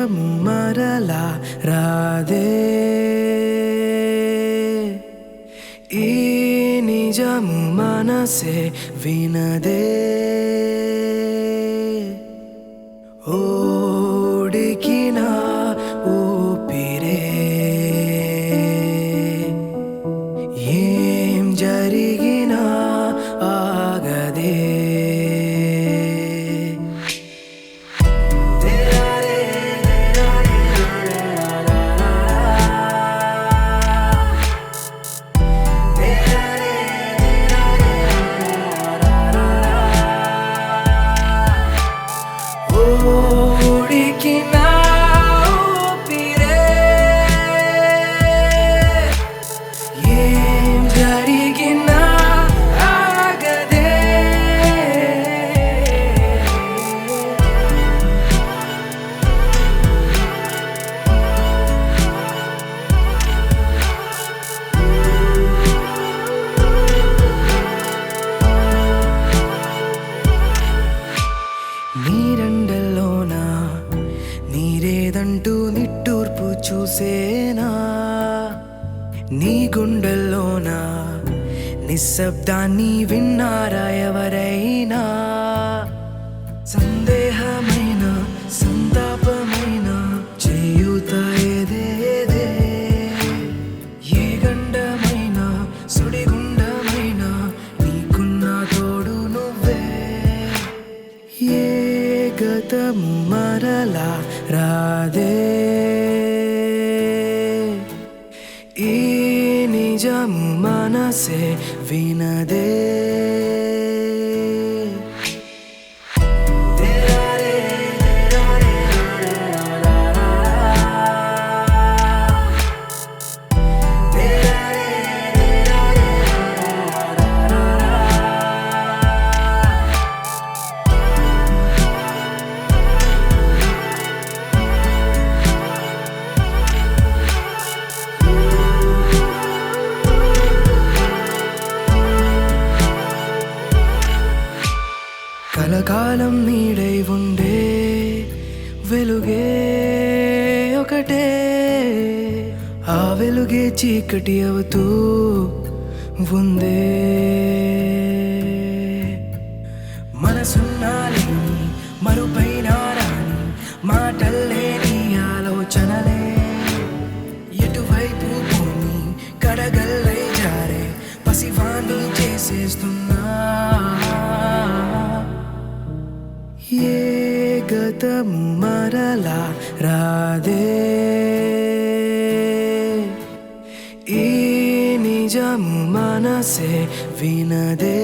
నిజము మరలా రాదే ఈ నిజము మనసే వినదే ఓడికిన ఊపిరే ఏం జరిగినా ఆగదే నీరండల్లోనా నీరేదంటూ నిట్టూర్పు చూసేనా నీ గుండెల్లోనా నిశ్శబ్దాన్ని విన్నారా ఎవరైనా సందేహమైన సంతాపమైన చేయుత ఏదేదే ఏ గండమైన సుడిగుండమైన నీకున్న తోడు నువ్వే ఏ గతము మరలా రాదే ఈ నిజము మనసే వినదే కలకాలం నీడై ఉండే వెలుగే ఒకటే ఆ వెలుగే చీకటి అవుతూ ఉందే మనసున్నాలేని మరుపైన రాని మాటల్లేని ఆలోచనలే ఎటువైపు పోని కడగల్లై జారే పసివాణ్ణి చేసేస్తున్నా ఏ గతము మరలా రాదే ఈ నిజము మనసే వినదే